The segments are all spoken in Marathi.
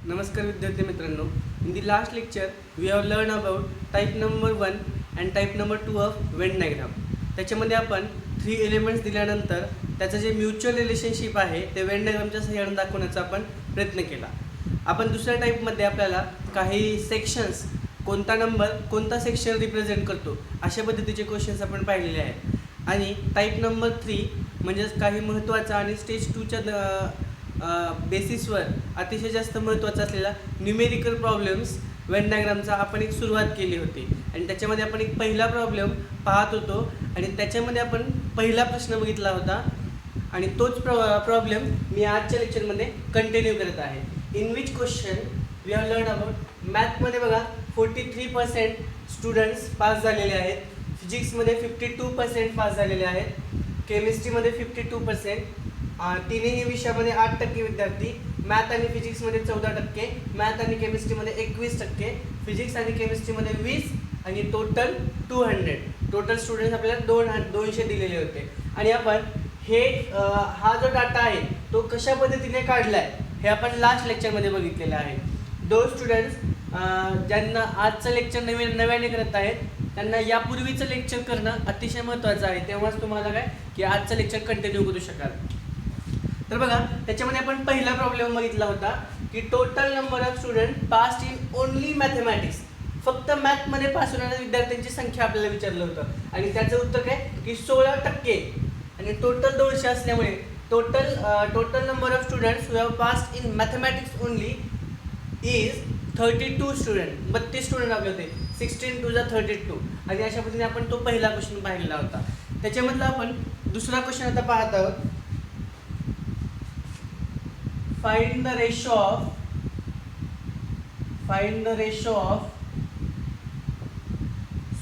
नमस्कार विद्यार्थी मित्रांनो. In the last lecture we have learned about type number 1 and type number 2 of Venn diagram. त्याच्यामध्ये आपण 3 एलिमेंट्स दिल्यानंतर त्याचं जे म्युच्युअल रिलेशनशिप आहे ते Venn diagramच्या सहाय्याने दाखवण्याचा आपण प्रयत्न केला. आपण दुसऱ्या टाईपमध्ये आपल्याला काही सेक्शन्स, कोणता नंबर कोणता सेक्शन रिप्रेझेंट करतो अशा पद्धतीचे क्वेश्चन्स आपण पाहिलेले आहेत. आणि टाईप नंबर 3 म्हणजेच काही महत्त्वाचा आणि स्टेज 2च्या बेसिसवर अतिशय जास्त महत्त्वाचा असलेला न्यूमेरिकल प्रॉब्लेम्स वेन डायग्रामचा आपण एक सुरुवात केली होती. आणि त्याच्यामध्ये आपण एक पहिला प्रॉब्लेम पाहत होतो आणि त्याच्यामध्ये आपण पहिला प्रश्न बघितला होता आणि तोच प्रॉब्लेम मी आजच्या लेक्चरमध्ये कंटिन्यू करत आहे. In which question we have learn about मॅथमध्ये बघा 43% स्टुडंट्स पास झालेले आहेत, फिजिक्समध्ये 52% पास झालेले आहेत, केमिस्ट्रीमध्ये 52%, तिन्ही विषयामध्ये 8% विद्यार्थी, मॅथ आणि फिजिक्समध्ये 14%, मॅथ आणि केमिस्ट्रीमध्ये 21%, फिजिक्स आणि केमिस्ट्रीमध्ये 20 आणि टोटल 200. टोटल स्टुडंट्स आपल्याला 200 दिलेले होते. आणि आपण हे हा जो डाटा आहे तो कशा पद्धतीने काढला आहे हे आपण लास्ट लेक्चरमध्ये बघितलेलं आहे. दोन स्टुडंट्स ज्यांना आजचं लेक्चर नव्याने करत आहेत त्यांना यापूर्वीचं लेक्चर करणं अतिशय महत्त्वाचं आहे, तेव्हाच तुम्हाला काय की आजचं लेक्चर कंटिन्यू करू शकाल. तर बघा त्याच्यामध्ये आपण पहिला प्रॉब्लेम बघितला होता की total number of student pass in only mathematics. फक्त मॅथमध्ये पास होणाऱ्या विद्यार्थ्यांची संख्या आपल्याला विचारलं होतं आणि त्याचं उत्तर काय की 16%. आणि टोटल 200 असल्यामुळे total number of students who have passed in mathematics only is 32 student. 32 student आपले होते. 16 2 32. आणि अशा पद्धतीने आपण तो पहिला क्वेश्चन पाहिलेला होता. त्याच्यामधला आपण दुसरा क्वेश्चन आता पाहत आहोत. Find the ratio of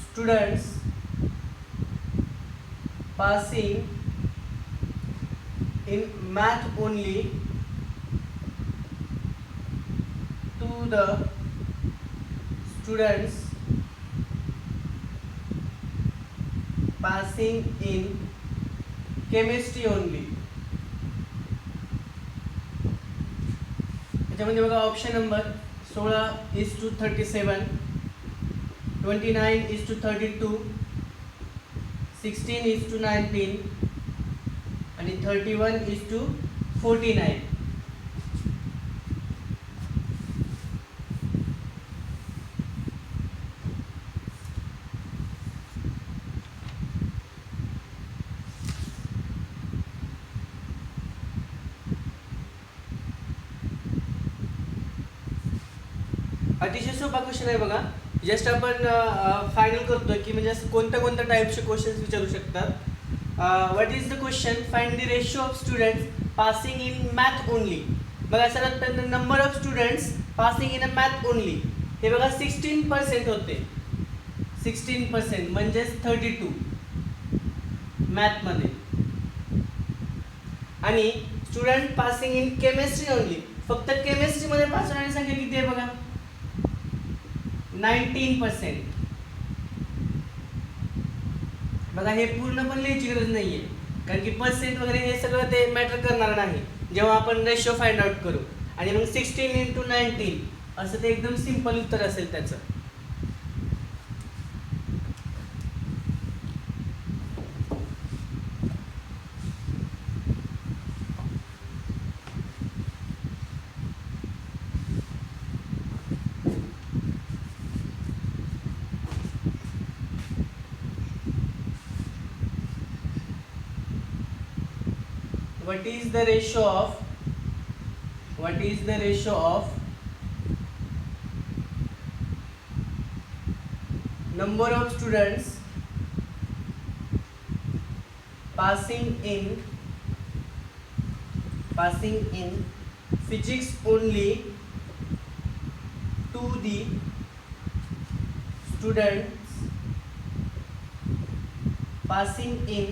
students passing in math only to the students passing in chemistry only. त्याच्यामध्ये बघा ऑप्शन नंबर 16:37, 29:32, 16:19 आणि 31:49. अतिशय सोपा क्वेश्चन आहे बघा. जस्ट आपण फायनल करतोय की म्हणजे कोणत्या टाईपचे क्वेश्चन्स विचारू शकतात. What is the question? Find the ratio of students passing in math only. बघा सर्वात number of students passing in a math only हे बघा 16% होते. 16% म्हणजेच 32 मॅथमध्ये. आणि student passing in chemistry only, फक्त केमिस्ट्रीमध्ये पास होणारी संख्या किती आहे बघा 19%. बघा हे पूर्ण पण लिहायची गरज नाहीये कारण की पर्सेंट वगैरे हे सगळं ते मॅटर करणार नाही जेव्हा आपण रेशो फाइंड आउट करू. आणि मग 16:19 असं ते एकदम सिंपल उत्तर असेल त्याचं. What is the ratio of number of students passing in physics only to the students passing in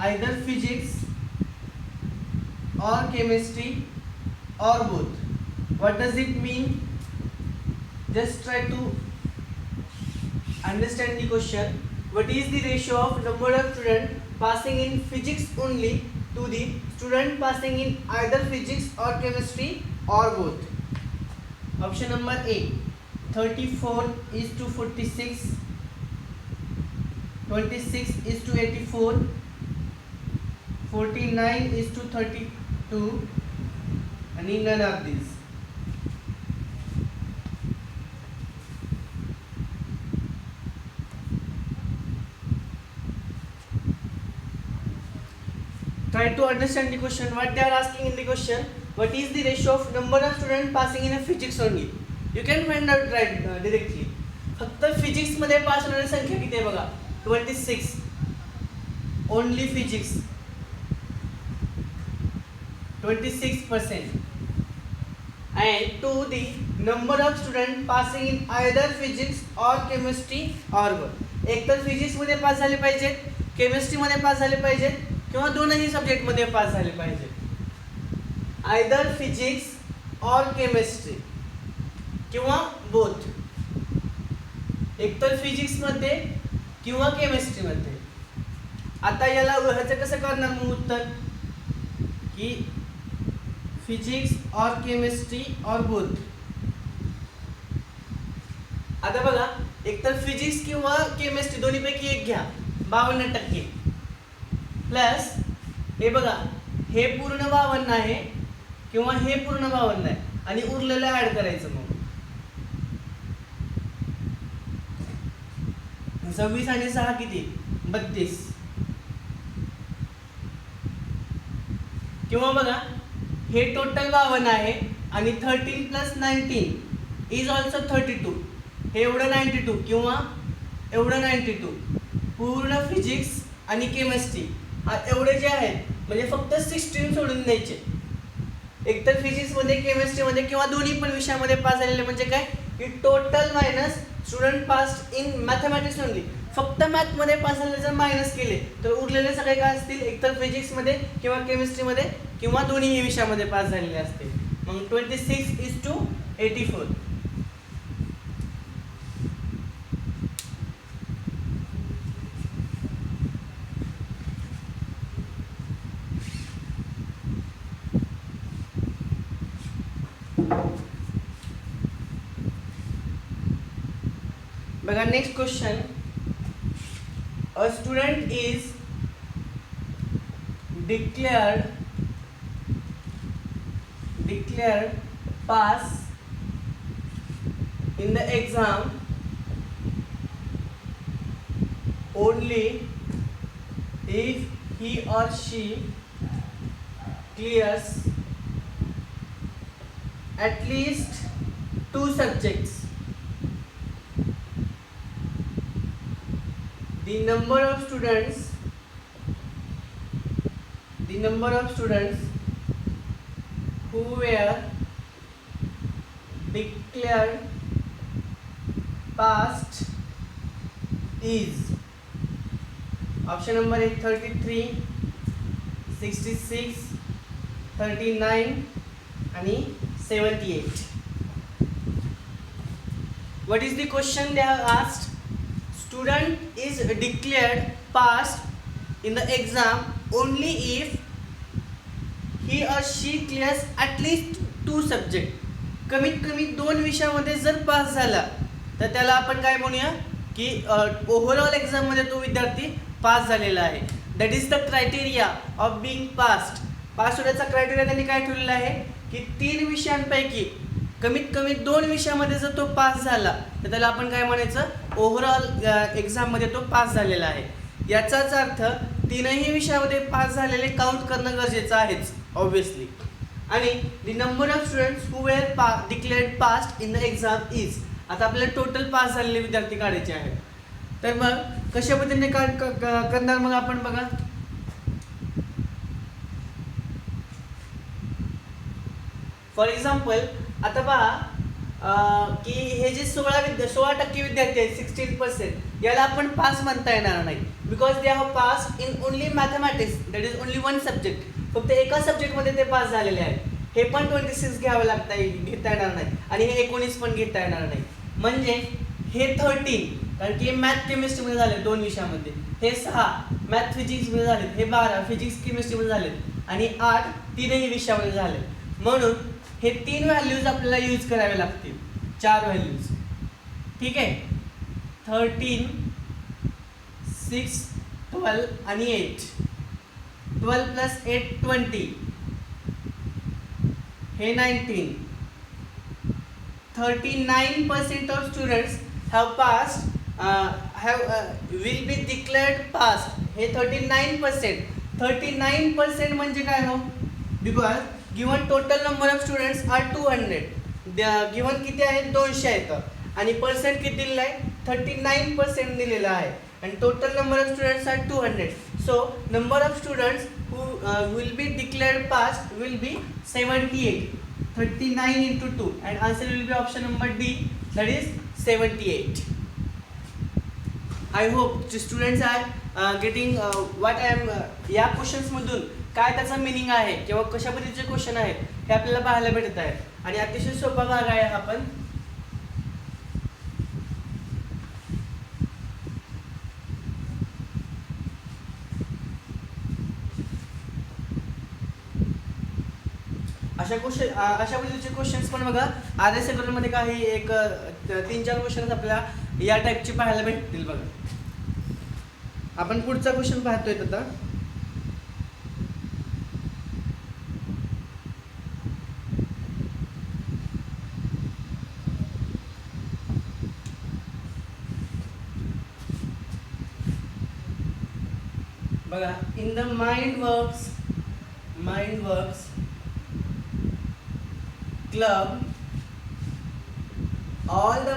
either physics or chemistry or both? What does it mean? Just try to understand the question. What is the ratio of number of students passing in physics only to the student passing in either physics or chemistry or both. Option number A, 34 is to 46, 26 is to 84, 49 is to 32, and none of these. Try to understand the question. What they are asking in the question: what is the ratio of number of students passing in a physics only? You can find out right directly. फक्त फिजिक्स मध्ये पास होणारी संख्या किती आहे बघा, 26. Only physics 26%. And to the number of students passing in either physics or chemistry or both. एक तर फिजिक्स मध्ये पास झाले पाहिजेत, केमिस्ट्री मध्ये पास झाले पाहिजेत, किंवा दोनही सब्जेक्ट मध्ये पास झाले पाहिजे. आयदर फिजिक्स और केमिस्ट्री किंवा बोथ. एकतर फिजिक्स मध्ये किंवा केमिस्ट्री मध्ये. आता याला ह्याचं कसं करणार मग उत्तर की फिजिक्स और केमिस्ट्री और बोथ. आता बघा, एकतर फिजिक्स किंवा केमिस्ट्री दोन्हीपैकी एक घ्या, 52%. प्लस हे बघा, हे पूर्ण 52 आहे किंवा हे पूर्ण 52 आहे, आणि उरलेलं ऍड करायचं. मग 26 आणि 6 किती, 32. किंवा बघा, हे टोटल 52 आहे आणि 13 + 19 इज ऑल्सो 32. हे एवढं 92 किंवा एवढं 92. पूर्ण फिजिक्स आणि केमिस्ट्री एवढे जे आहेत म्हणजे फक्त 16 सोडून द्यायचे. एकतर फिजिक्समध्ये, केमिस्ट्रीमध्ये किंवा दोन्ही पण विषयामध्ये पास झालेले म्हणजे काय की total minus student pass in mathematics only. फक्त मॅथमध्ये पास झाले जर मायनस केले तर उरलेले सगळे काय असतील, एकतर फिजिक्समध्ये किंवा केमिस्ट्रीमध्ये किंवा दोन्ही विषयामध्ये पास झालेले असतील. मग 26:84. बघा next question. A student is declared pass in the exam only if he or she clears at least 2 subjects. The number of students who were declared passed is option number A, 33, 66, 39 and 78. What is the question they have asked? Student is declared passed in the exam only if he or she clears at least 2 subject. कमीत कमी 2 विषयामध्ये जर पास झाला तर त्याला आपण काय म्हणूया की ओव्हरऑल एक्झाम मध्ये तो विद्यार्थी पास झालेला आहे. That is the criteria of being passed. Pass होण्याचा क्रायटेरिया त्यांनी काय ठेवलेला आहे की 3 विषयांपैकी कमीत कमी 2 विषयामध्ये जर तो पास झाला तर त्याला आपण काय म्हणायचं, ओव्हरऑल एक्झाममध्ये तो पास झालेला आहे. याचाच अर्थ 3ही विषयामध्ये पास झालेले काउंट करणं गरजेचं आहेच ऑब्विसली. आणि the number of students who were declared passed in the exam is. आता आपल्याला टोटल पास झालेले विद्यार्थी काढायचे आहेत. तर मग कशा पद्धतीने करणार मग आपण बघा. फॉर एक्झाम्पल आता पहा की हे जे 16% विद्यार्थी आहेत, 16%, याला आपण पास म्हणता येणार नाही. Because they have pass in only mathematics, that is only 1 subject. फक्त एका सब्जेक्टमध्ये ते पास झालेले आहेत. हे पण 26 घ्यावं लागतं, घेता येणार नाही. आणि हे 19 पण घेता येणार नाही. म्हणजे हे 13, कारण की मॅथ केमिस्ट्रीमध्ये झाले 2 विषयामध्ये. हे 6 मॅथ फिजिक्समध्ये झालेत, हे 12 फिजिक्स केमिस्ट्रीमध्ये झालेत आणि 8 तीनही विषयामध्ये झाले. म्हणून हे 3 व्हॅल्यूज आपल्याला यूज करावे लागतील, 4 व्हॅल्यूज. ठीक आहे. 13, 6, 12 आणि 8. 12 प्लस 8 20, हे 19. 39% of students have passed, will be declared passed. हे 39%. 39% म्हणजे काय हो? Because given total number of students are 200. Given किती आहेत? 200 आहेत आणि पर्सेंट किती दिलेला आहे? 39% दिलेला आहे आणि total number of students are 200. So number of students who will be declared passed will be 78. 39 into 2 and answer will be option number D, that is 78. I hope the students are getting what I am या क्वेश्चन्स मधून काय त्याचा मीनिंग आहे किंवा कशा पद्धतीचे क्वेश्चन आहेत हे आपल्याला पाहायला भेटत आहे आणि अतिशय सोपा भाग आहे हा पण. अशा पद्धतीचे क्वेश्चन्स पण बघा RS मध्ये काही एक 3-4 क्वेश्चन्स आपल्याला या टाईपचे पाहायला भेटतील बघा. आपण पुढचा क्वेश्चन पाहतोय आता. बघा, in the mind works club, all the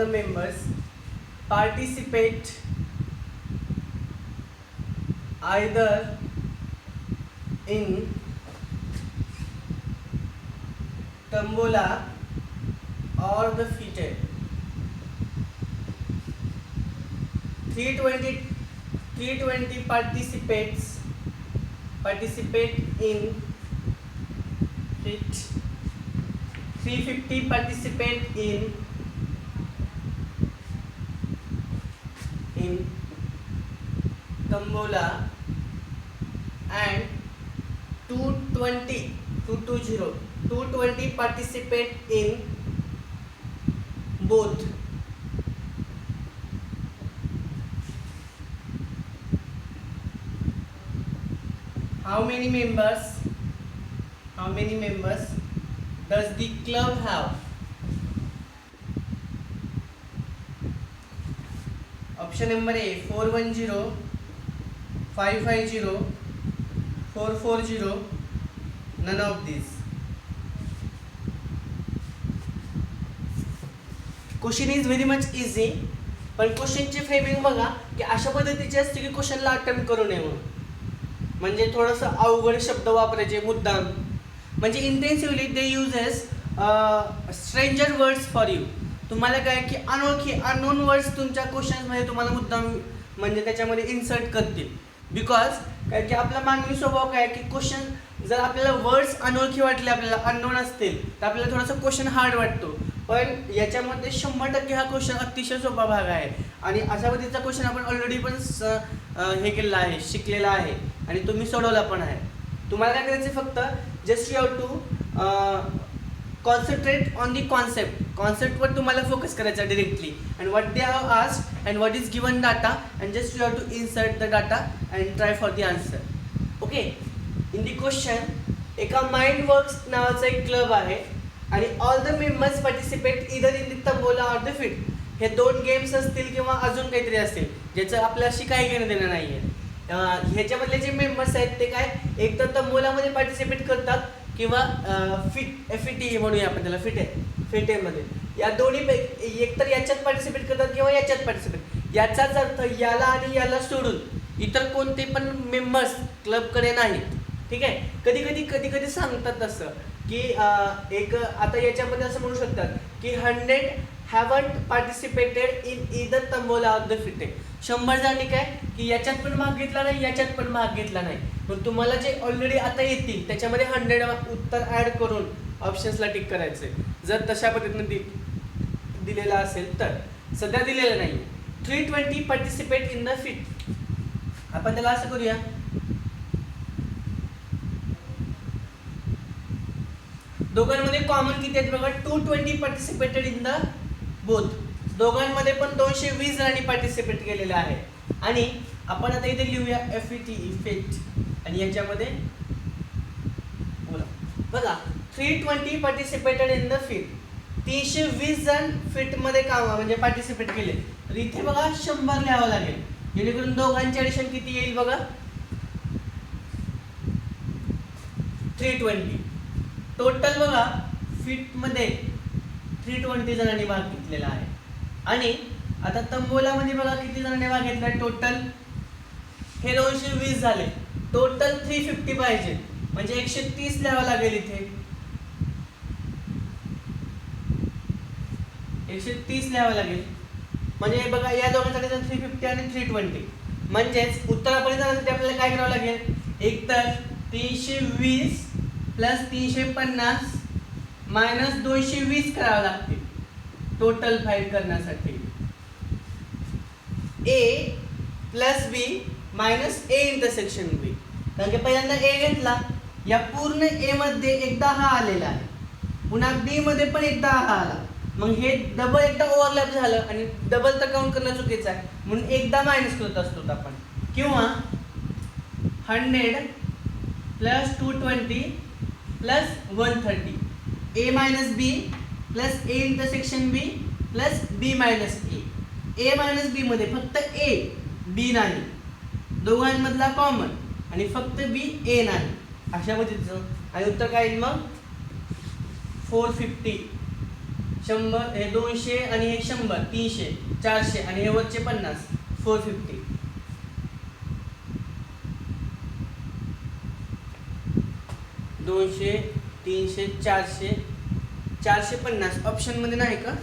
members participate either in tombola or the fete. 320 participate in it. 350 participate in tombola and 220 participate in both. How many members does the club have? Option number A 410, 550, 440, none of these. Question is very much easy, पण क्वेश्चनची फ्रेमिंग बघा की अशा पद्धतीची असते की क्वेश्चनला अटेम्प्ट करू नये म्हणून, म्हणजे थोडंसं अवघड शब्द वापरायचे मुद्दाम, म्हणजे intensively they uses stranger words for you. तुम्हाला काय की अनोळखी अननोन वर्ड्स तुमच्या क्वेश्चन्समध्ये तुम्हाला मुद्दाम म्हणजे त्याच्यामध्ये इन्सर्ट करतील. बिकॉज काय की आपला मानवी स्वभाव काय की क्वेश्चन जर आपल्याला वर्ड्स अनोळखी वाटले, आपल्याला अननोन असतील तर आपल्याला थोडासा क्वेश्चन हार्ड वाटतो. पण याच्यामध्ये 100% हा क्वेश्चन अतिशय सोपा भाग आहे आणि अशा पद्धतीचा क्वेश्चन आपण ऑलरेडी पण हे केलेला आहे, शिकलेला आहे आणि तुम्ही सोडवला पण आहे. तुम्हाला काय करायचं फक्त just you have to concentrate on the कॉन्सेप्टवर तुम्हाला फोकस करायचा directly and what they have asked and what is given data and just you have to insert the data and try for the answer. Okay. In the question एका माइंड वर्क्स नावाचा एक क्लब आहे आणि all the members participate either in the tambola or the fit. हे 2 गेम्स असतील किंवा अजून काहीतरी असतील ज्याचं आपल्याशी काही घेणं देणं नाही आहे. ह्याच्यामधले जे मेंबर्स आहेत ते काय एक तर तंबोलामध्ये पार्टिसिपेट करतात किंवा FET म्हणूया आपण त्याला फिटेमध्ये. या दोन्हीपैकी एक तर याच्यात पार्टिसिपेट करतात किंवा याच्यात पार्टिसिपेट. याचाच अर्थ याला आणि याला सोडून इतर कोणते पण मेंबर्स क्लबकडे नाहीत. ठीक आहे. कधी सांगतात तसं की एक आता याच्यामध्ये असं म्हणू शकतात की 100 haven't participated in either tambola of the fete. 100 जणांनी काय की याच्यात पण भाग घेतला नाही, याच्यात पण भाग घेतला नाही. पण तुम्हाला जे ऑलरेडी आता येतील त्याच्यामध्ये 100 उत्तर ॲड करून ऑप्शन्सला टिक करायचे जर तशा पद्धतीने दिलेला असेल तर. सध्या दिलेलं नाही 320 पार्टिसिपेट इन द फिट. आपण त्याला असं करूया, दोघांमध्ये कॉमन किती आहेत बघा, 220 पार्टिसिपेटेड इन द बोथ. दोघांमध्ये पण 220 जणांनी पार्टिसिपेट केलेलं आहे. आणि आपण आता इथे लिहूया FET इफेक्ट, आणि याच्यामध्ये बोला बघा 320 पार्टिसिपेटेड इन द फिट, 320 जण फिट मध्ये काम म्हणजे पार्टिसिपेट केले. तर इथे बघा 100 लिहावं लागेल, जेणेकरून दोघांचे ऍडिशन किती येईल बघा 320. टोटल बघा फिट मध्ये 320 जणांनी भाग घेतलेला आहे. आणि आता तंबोलामध्ये बघा किती जणांनी भाग घेतला टोटल, हे 220 झाले, टोटल 350 पाहिजे, म्हणजे 130 लिहावं लागेल इथे, 130 लिहावं लागेल. म्हणजे बघा या दोघांसाठी 350 आणि 320, म्हणजेच उत्तरापर्यंत जाण्यासाठी आपल्याला काय करावं लागेल, एक तर 320 प्लस 350 मायनस 220 करावं लागतील टोटल फाईंड करण्यासाठी. A plus B minus A intersection B. कारण की पहिल्यांदा A घेतला, या पूर्ण A मध्ये एकदा हा आलेला आहे, पुन्हा B मध्ये पण एकदा हा आला, मग हे डबल एकदा ओव्हरलॅप झालं, आणि डबल तर काउंट करणं चुकीचं आहे, म्हणून एकदा मायनस करत असतो आपण. किंवा 100 plus 220 plus 130, A minus B plus A intersection B plus B minus A. A minus B मध्ये फक्त A, B नाही, दोघांमधला कॉमन, आणि फक्त B A नाही, अशा पद्धतीचं. आणि उत्तर काय येईल मग 450. 100 हे 200 आणि हे 100, 300, 400 आणि हे वरचे 50, 450. दोनशे, 300, 400, 450 ऑप्शन मध्ये नाही का?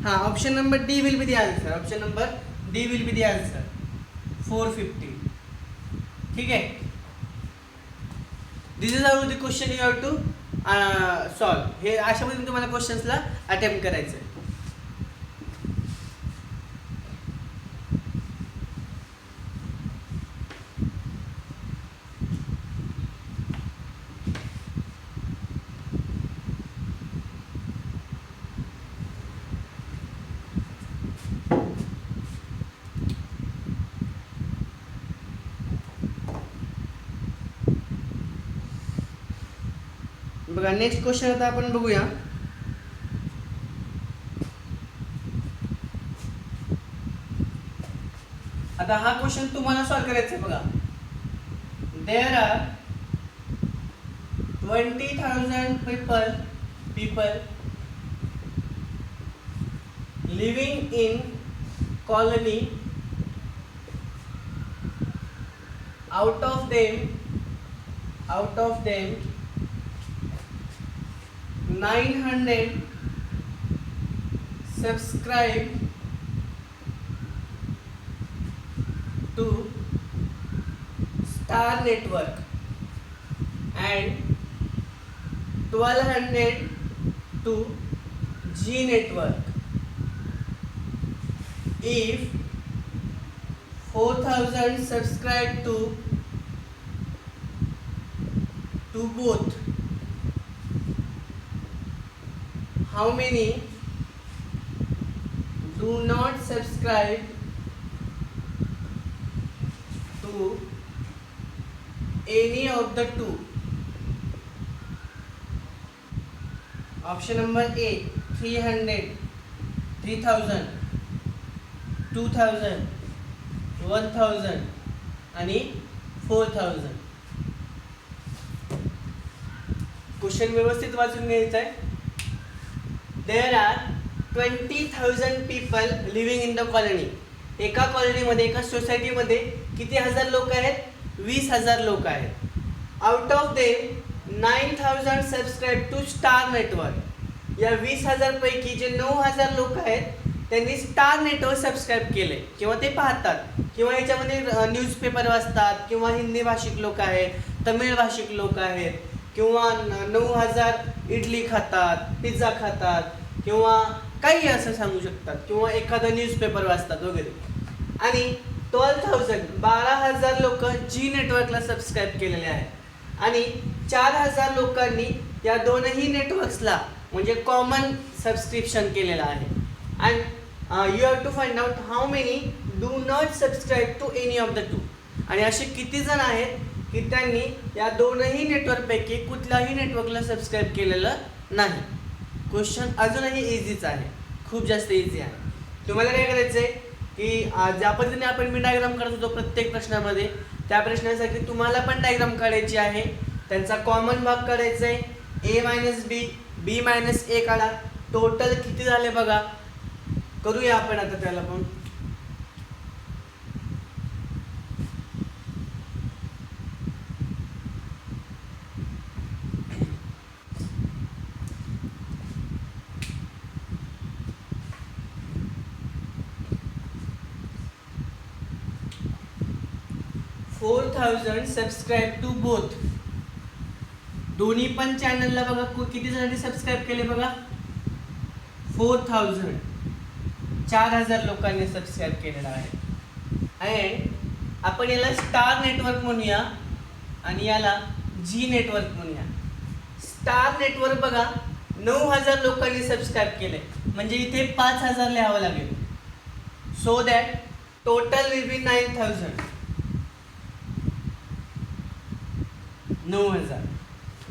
हाँ, option number D will be the answer. Option number D will be the answer, 450. ठीक है, this is how the question you have to solve. हे अशा पद्धतीने तुम्हाला क्वेश्चन्सला अटेम्प्ट करायचं आहे. बघा नेक्स्ट क्वेश्चन आता आपण बघूया. आता हा क्वेश्चन तुम्हाला सॉल्व करायचा आहे. बघा, there are 20,000 people living in colony. Out of them 900 subscribe to Star Network and 1200 to G Network. If 4,000 subscribe to both, how many do not subscribe to any of the two? Option number A 300, 3,000, 2,000, 1,000 आणि 4,000. क्वेश्चन व्यवस्थित वाचून घ्यायचा आहे. There are 20,000 people living in the colony. एका कॉलनीमध्ये, एका सोसायटीमध्ये किती हजार लोक आहेत? 20,000 लोक आहेत. Out of them 9,000 subscribe to star network. या 20,000 पैकी जे 9,000 लोक आहेत त्यांनी स्टार नेटवर्क सबस्क्राईब केले किंवा ते पाहतात किंवा याच्यामध्ये न्यूजपेपर वाचतात किंवा हिंदी भाषिक लोक आहेत, तमिळ भाषिक लोक आहेत किंवा 9,000 इडली खातात, पिझ्झा खातात किंवा काही असं सांगू शकतात किंवा एखादा न्यूजपेपर वाचतात वगैरे. आणि 12,000 लोक जी नेटवर्कला सबस्क्राईब केलेले आहेत आणि 4,000 लोकांनी या दोनही नेटवर्क्सला म्हणजे कॉमन सबस्क्रिप्शन केलेलं आहे. And you have to find out how many do not subscribe to any of the two. आणि असे किती जण आहेत की त्यांनी या दोनही नेटवर्कपैकी कुठल्याही नेटवर्कला सबस्क्राईब केलेलं नाही. क्वेश्चन अजूनही इझीच आहे, खूप जास्त इझी आहे. तुम्हाला काय करायचं आहे की ज्या पद्धतीने आपण मी डायग्राम करत होतो प्रत्येक प्रश्नामध्ये, त्या प्रश्नासाठी तुम्हाला पण डायग्राम काढायची आहे. त्यांचा कॉमन भाग काढायचा आहे. a-b, b-a काढा. टोटल किती झाले बघा. करूया आपण आता त्याला पण. Subscribe to both. दोन्ही पण चॅनलला बघा किती जणांनी सबस्क्राईब केले बघा. 4,000. 4,000 लोकांनी सबस्क्राईब केलेला आहे. अँड आपण याला स्टार नेटवर्क म्हणूया आणि याला जी नेटवर्क म्हणूया. स्टार नेटवर्क बघा 9,000 लोकांनी सबस्क्राईब केले, म्हणजे इथे 5,000 लिहावं लागेल. So that total will be 9,000. 9,000.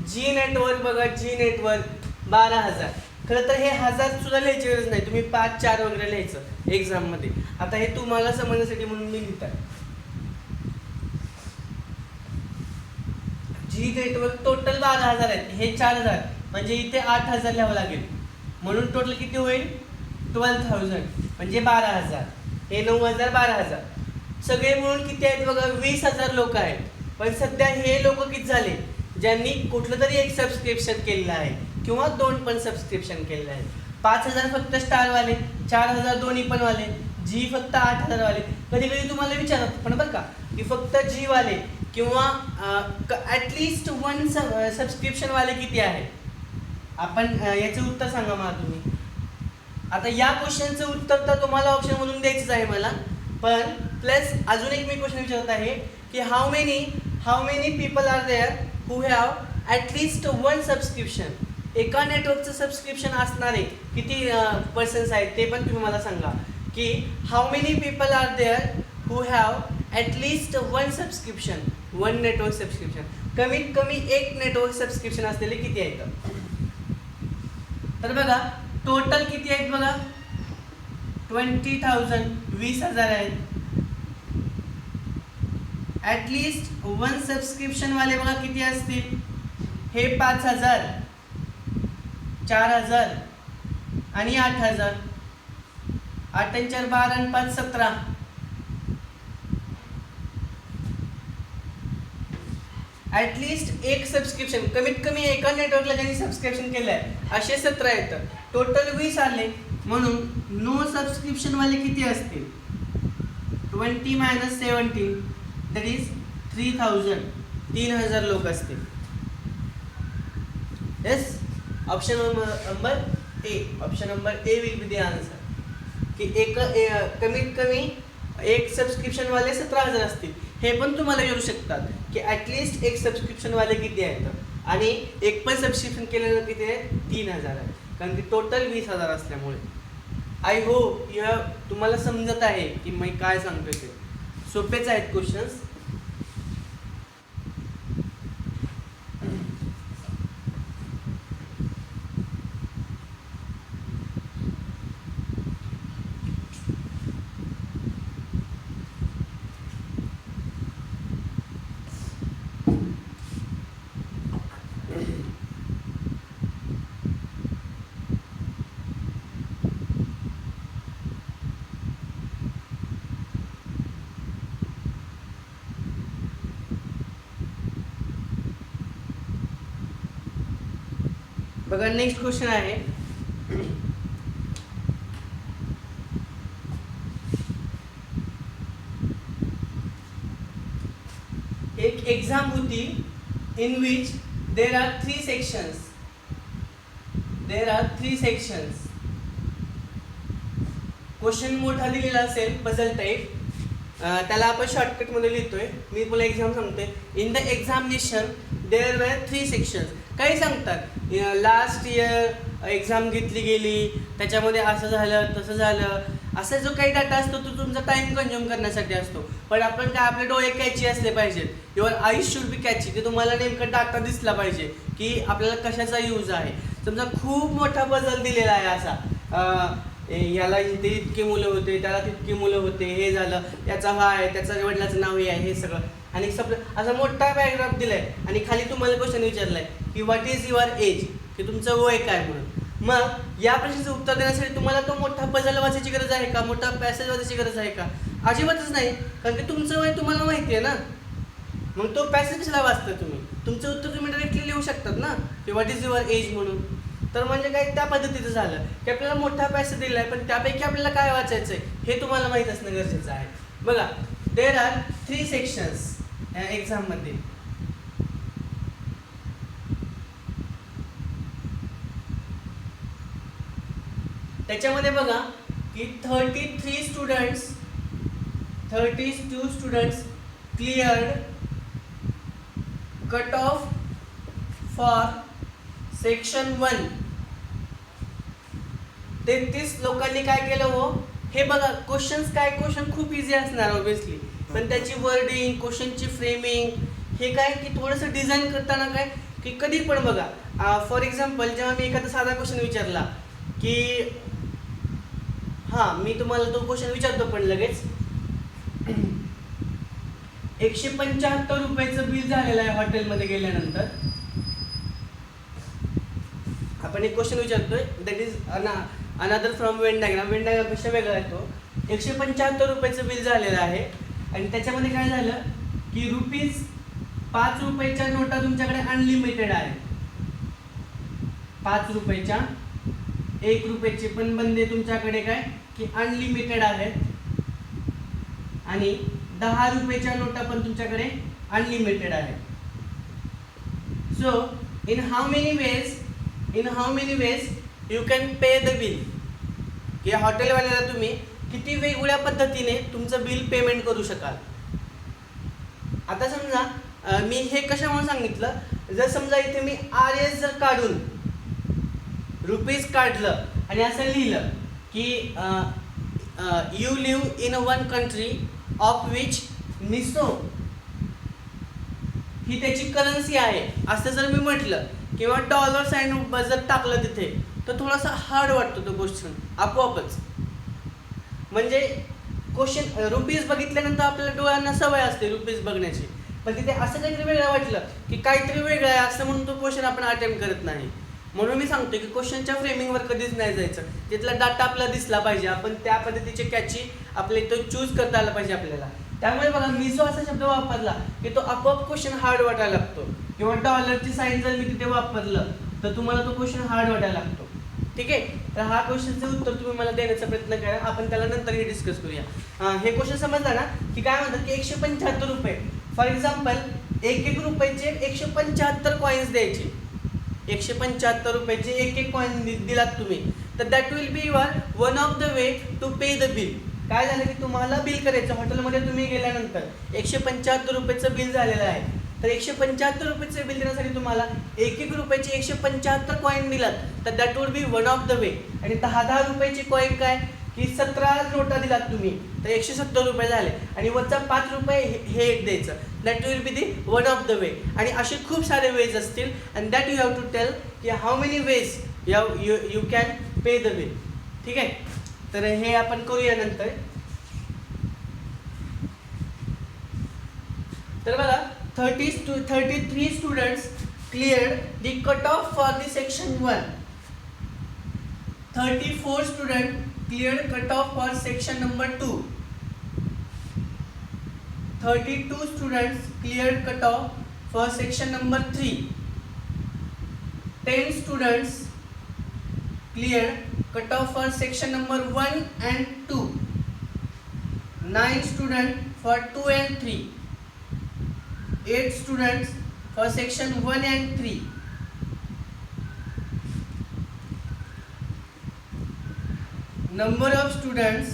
Zee network बघा, जी नेटवर्क 12,000. खरं तर हे 1000 सुद्धा लिहायची गरज नाही, तुम्ही 5, 4 वगैरे लिहायचं एक्झाममध्ये. आता हे तुम्हाला समजण्यासाठी म्हणून मी लिहित आहे. जी नेटवर्क टोटल 12,000 आहेत, हे 4,000 म्हणजे इथे 8,000 लिहावं लागेल. म्हणून टोटल किती होईल 12,000 म्हणजे 12,000. हे 9,000 12,000 सगळे मिळून किती आहेत बघा 20,000 लोक आहेत. पण सध्या हे लोक किती झाले ज्यांनी कुठलं तरी एक सबस्क्रिप्शन केलेलं आहे किंवा 2 पण सबस्क्रिप्शन केलेलं आहे. 5,000 फक्त स्टारवाले, 4,000 दोन्ही पण वाले, जी फक्त 8,000 वाले. कधी कधी तुम्हाला विचारत पण बरं का की फक्त जी वाले किंवा ॲटलिस्ट 1 सबस्क्रिप्शन वाले किती आहे. आपण याचं उत्तर सांगा मला तुम्ही. आता या क्वेश्चनचं उत्तर तर तुम्हाला ऑप्शनमधून द्यायचंच आहे मला, पण प्लस अजून एक मी क्वेश्चन विचारत आहे की how many people are there who have at least 1 subscription. एका नेटवर्कचं सबस्क्रिप्शन असणारे किती पर्सन्स आहेत ते पण तुम्ही मला सांगा. की how many people are there who have at least 1 subscription, 1 network subscription. कमीत कमी एक नेटवर्क सबस्क्रिप्शन असलेले किती आहेत. तर बघा टोटल किती आहेत बघा 20,000, 20,000 आहेत. ॲटलिस्ट 1 सबस्क्रिप्शन वाले बघा किती असतील. हे 5,000, 4,000 आणि 8,000. 8 आणि 4 12 आणि 5 17. ॲटलिस्ट एक सबस्क्रिप्शन, कमीत कमी एका नेटवर्कला ज्यांनी सबस्क्रिप्शन केलं आहे असे 17 येतं. टोटल 20 आले म्हणून नो सबस्क्रिप्शन वाले किती असतील 20 - 17 दॅट इज 3,000. 3,000 लोक असतील. Yes, option number A. Option number A will be the answer. की कमीत कमी एक सबस्क्रिप्शन वाले 17,000 असतील. हे पण तुम्हाला विचारू शकतात की ॲटलिस्ट एक सबस्क्रिप्शन वाले किती आहेत आणि एक पण सबस्क्रिप्शन केलेलं किती आहे 3,000 आहे. कारण की टोटल 20,000 असल्यामुळे. आय होप तुम्हाला समजत आहे की मी काय सांगतोय ते. सोपेच आहेत क्वेश्चन्स. बघा नेक्स्ट क्वेश्चन आहे. एक एग्जाम होती in which there are 3 sections. Question मोठा दिलेला असेल पझल टाईप, त्याला आपण शॉर्टकटमध्ये लिहितोय. मी तुला एक्झाम सांगतोय. In the examination there were 3 sections. काही सांगतात लास्ट इयर एक्झाम घेतली गेली, त्याच्यामध्ये असं झालं तसं झालं, असा जो काही डाटा असतो तो तुमचा टाईम कंझ्युम करण्यासाठी असतो. पण आपण काय, आपले डोळे कॅची असले पाहिजेत, your eyes should be catchy, की तुम्हाला नेमका डाटा दिसला पाहिजे की आपल्याला कशाचा यूज आहे. समजा खूप मोठा पझल दिलेला आहे असा, याला इथे इतकी मुलं होते, त्याला तितकी मुलं होते, हे झालं, याचा हा आहे, त्याचं वडिलाचं नाव हे आहे, हे सगळं, आणि असा मोठा पॅराग्राफ दिलाय आणि खाली तुम्हाला क्वेश्चन विचारलाय की व्हॉट इज युअर एज, की तुमचं वय काय म्हणून. मग या प्रश्नाचं उत्तर देण्यासाठी तुम्हाला तो मोठा पझल वाचायची गरज आहे का, मोठा पॅसेज वाचायची गरज आहे का? अजिबातच नाही, कारण की तुमचं वय तुम्हाला माहिती आहे ना. मग तो पॅसेज कशाला वाचता तुम्ही? तुमचं उत्तर तुम्ही डायरेक्टली लिहू शकतात ना, की व्हॉट इज युअर एज म्हणून. तर म्हणजे काय, त्या पद्धतीचं झालं की आपल्याला मोठा पॅसेज दिला आहे, पण त्यापैकी आपल्याला काय वाचायचं आहे हे तुम्हाला माहीत असणं गरजेचं आहे. बघा, देर आर 3 सेक्शन्स या एक्झाममध्ये. त्याच्यामध्ये बघा की 32 students cleared cut off for section 1. 33 लोकांनी काय केलं हो, हे बघा क्वेश्चन्स काय, क्वेश्चन खूप इझी असणार ऑब्विसली, पण त्याची वर्डिंग, क्वेश्चनची फ्रेमिंग, हे काय की थोडंसं डिझाईन करताना काय की कधी पण बघा, फॉर एक्झाम्पल जेव्हा मी एखादा साधा क्वेश्चन विचारला की हां, मी तुम्हाला तो क्वेश्चन विचारतो पण लगेच, 175 रुपयाचं बिल झालेलं आहे हॉटेलमध्ये गेल्यानंतर. आपण एक क्वेश्चन विचारतोय, that is another from Venn diagram. Venn डायग्रामपेक्षा वेगळा आहे तो. 175 रुपयाचं बिल झालेलं आहे आणि त्याच्यामध्ये काय झालं की ₹5 रुपयाच्या नोटा तुमच्याकडे अनलिमिटेड आहे. 5 रुपयाच्या, 1 रुपयाचे पण बंदे तुमच्याकडे काय की अनलिमिटेड आहेत, आणि 10 रुपयाच्या नोटा पण तुमच्याकडे अनलिमिटेड आहेत. So in how many ways you can pay the bill, की हॉटेलवाल्याला तुम्ही किती वेगवेगळ्या पद्धतीने तुमचं बिल पेमेंट करू शकाल. आता समजा मी हे कशामुळे सांगितलं, जर समजा इथे मी RS जर काढून रुपीज काढलं आणि असं लिहिलं की you live in one country of which मिसो ही त्याची करन्सी आहे, असं जर मी म्हटलं, किंवा डॉलर साईन जर टाकलं तिथे, तर थोडासा हार्ड वाटतो तो क्वेश्चन आपोआपच. म्हणजे क्वेश्चन रुपीज बघितल्यानंतर आपल्याला डोळ्यांना सवय असते रुपीज बघण्याची, पण तिथे असं काहीतरी वेगळं वाटलं की काहीतरी वेगळं आहे असं म्हणून तो क्वेश्चन आपण अटेम्प्ट करत नाही. म्हणून मी सांगतो की क्वेश्चनच्या फ्रेमिंगवर कधीच नाही जायचं. तिथला डाटा आपल्याला दिसला पाहिजे, आपण त्या पद्धतीचे कॅची आपले तो चूज करता आला पाहिजे आपल्याला. त्यामुळे बघा, मी जो असा शब्द वापरला की तो आपोआप क्वेश्चन हार्ड वाटायला लागतो, किंवा डॉलरची साईन जर मी तिथे वापरलं तर तुम्हाला तो क्वेश्चन हार्ड वाटायला लागतो. ठीक आहे, तर हा क्वेश्चनचं उत्तर तुम्ही मला देण्याचा प्रयत्न करा, आपण त्याला नंतरही डिस्कस करूया. हे क्वेश्चन समजला ना, की काय म्हणतात की 175 रुपये, फॉर एक्झाम्पल 1 रुपयाचे 175 कॉईन्स द्यायचे. 175 रुपयाचे 1 कॉईन दिलात तुम्ही, तर that will be your one of the way to pay the bill. काय झालं की तुम्हाला बिल करायचं, हॉटेलमध्ये तुम्ही गेल्यानंतर 175 रुपयाचं बिल झालेलं आहे, तर 175 रुपयाचं बिल देण्यासाठी तुम्हाला 1 रुपयाचे 175 कॉईन दिलात, तर that would be one of the way. आणि 10 रुपयाचे कॉईन काय की 17 नोटा दिलात तुम्ही, तर 170 रुपये झाले, आणि वरचा 5 रुपये हे एक द्यायचं, that will be the one of the way. आणि असे खूप सारे वेज असतील, and that you have to tell की how many ways you can pay the bill. ठीक आहे, तर हे आपण करूया नंतर. तर बघा, 33 students cleared the cut off for the section 1. 34 student cleared cut off for section number 2. 32 students cleared cut off for section number 3. 10 students cleared cut off for section number 1 and 2. 9 students for 2 and 3. 8 students for section 1 and 3. 9 number of students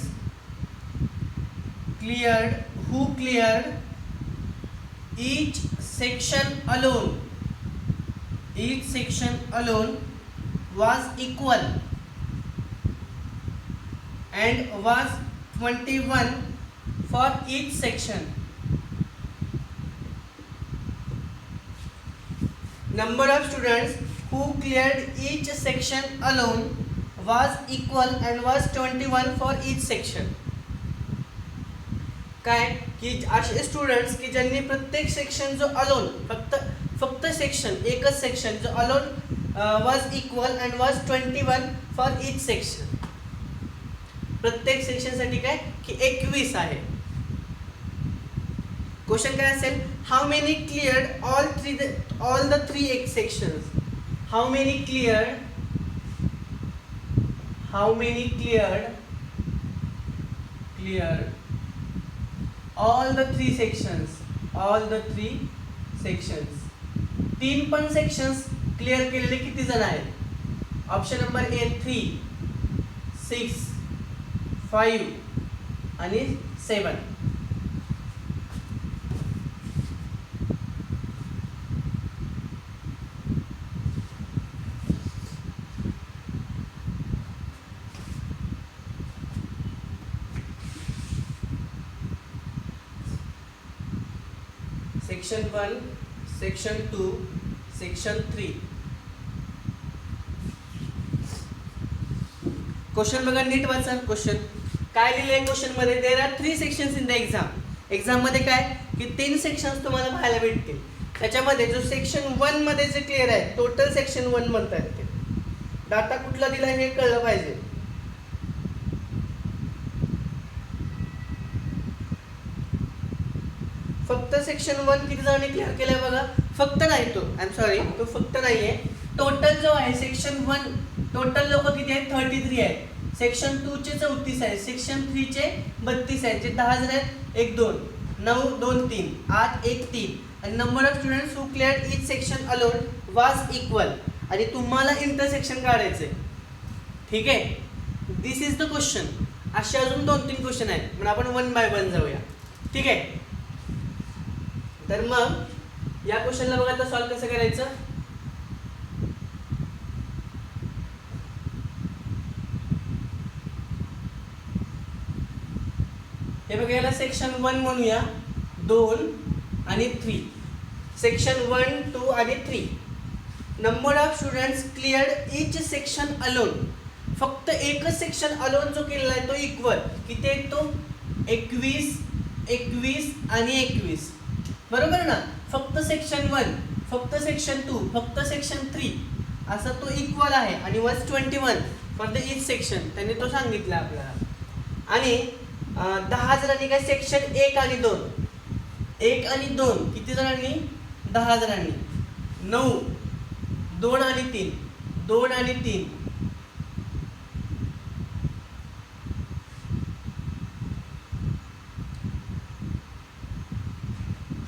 cleared who cleared each section alone was equal and was 21 for each section. Number of students who cleared each section alone was equal and was 21 for each section. काय की असे स्टुडंट्स की ज्यांनी प्रत्येक सेक्शन जो अलोन फक्त सेक्शन एकच सेक्शन जो अलोन वाज इक्वल अँड वाज 21 फॉर इच सेक्शन. प्रत्येक सेक्शनसाठी काय की 21 आहे. क्वेश्चन काय असेल, how many cleared all the three sections. How many cleared all the three sections. तीन पण सेक्शन्स क्लिअर केलेले किती जण आहेत? ऑप्शन नंबर ए 3, 6, 5 आणि 7. Section 1, section 2, section 3. क्वेश्चन बघा, नीट वाचा. क्वेश्चन काय लिहिलंय क्वेश्चन मध्ये, there are 3 sections in the exam मध्ये काय की 3 सेक्शन्स तुम्हाला पाहायला भेटतील. त्याच्यामध्ये जो सेक्शन 1 मध्ये जे क्लिअर आहे, टोटल सेक्शन 1 म्हणतात ते डाटा कुठला दिला हे कळलं पाहिजे. फक्त सेक्शन 1 किती जणांनी क्लिअर केलंय बघा. फक्त नाही तो, आय एम सॉरी, तो फक्त नाहीये. टोटल जो आहे सेक्शन 1 टोटल लोक किती आहेत, 33 आहेत. सेक्शन 2 चे 34 आहेत. सेक्शन 3 चे 32 आहेत. जे 10 जण आहेत, 1 2 9 2 3 8 1 3. आणि number of students who cleared each section alone वाज इक्वल. आणि तुम्हाला इंटरसेक्शन काढायचंय. ठीक आहे, दिस इज द क्वेश्चन. असे अजून 2-3 क्वेश्चन आहेत, पण आपण 1 बाय 1 जाऊया. ठीक आहे, तर मग या क्वेश्चनला बघा आता सॉल्व कसं करायचं. हे बघा, याला सेक्शन 1 म्हणूया, 2 आणि 3. सेक्शन 1, 2 आणि 3. Number of students cleared each section alone. फक्त एकच सेक्शन अलोन जो केलेला आहे तो इक्वल किती आहे, तो 21 21 आणि 21. बरोबर ना. फक्त सेक्शन 1, फक्त सेक्शन 2, फक्त सेक्शन 3 असा तो इक्वल आहे आणि was 21 for the each section. त्यांनी तो सांगितलं आपल्याला. आणि 10 जणांनी काय सेक्शन 1 आणि 2, 1 आणि 2 किती जणांनी, 10 जणांनी. 9 2 आणि 3, 2 आणि 3.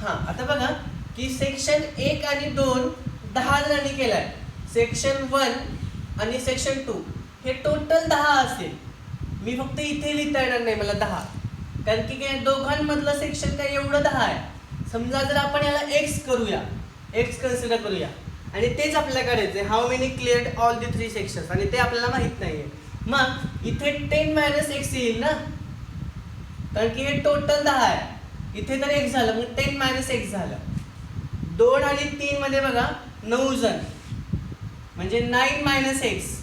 हा, आता बघा की सेक्शन 1 आणि 2 10 जणांनी केलाय. सेक्शन 1 आणि सेक्शन 2 हे टोटल 10 असेल. मी फक्त इथे लिहिता येणार नाही मला 10, कारण की काय दोघांमधलं सेक्शन काय एवढं 10 आहे. समजा जर आपण याला एक्स करूया, एक्स कन्सिडर करूया, आणि तेच आपल्याला करायचंय, how many cleared all the 3 sections, आणि ते आपल्याला माहित नाहीये. मग इथे 10 - x येईल ना, कारण की हे टोटल 10 आहे. इथे तर 1 झालं, मग 10 - x झालं. 2 आणि 3 मध्ये बघा 9 जण, म्हणजे 9 - x.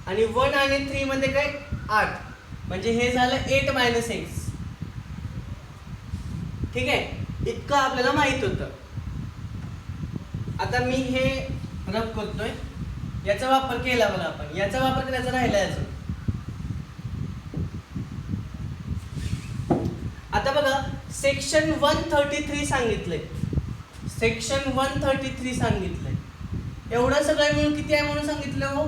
आणि 1 आणि 3 मध्ये काय 8, म्हणजे हे झालं 8 - x. ठीक आहे, इतकं आपल्याला माहित होतं. आता मी हे रब करतोय, याचा वापर केला बघा आपण, याचा वापर करायचा राहिला याचा. आता बघा सेक्शन 133 सांगितलंय, सेक्शन 133 सांगितलंय. एवढं सगळं मिळून किती आहे म्हणून सांगितलं हो,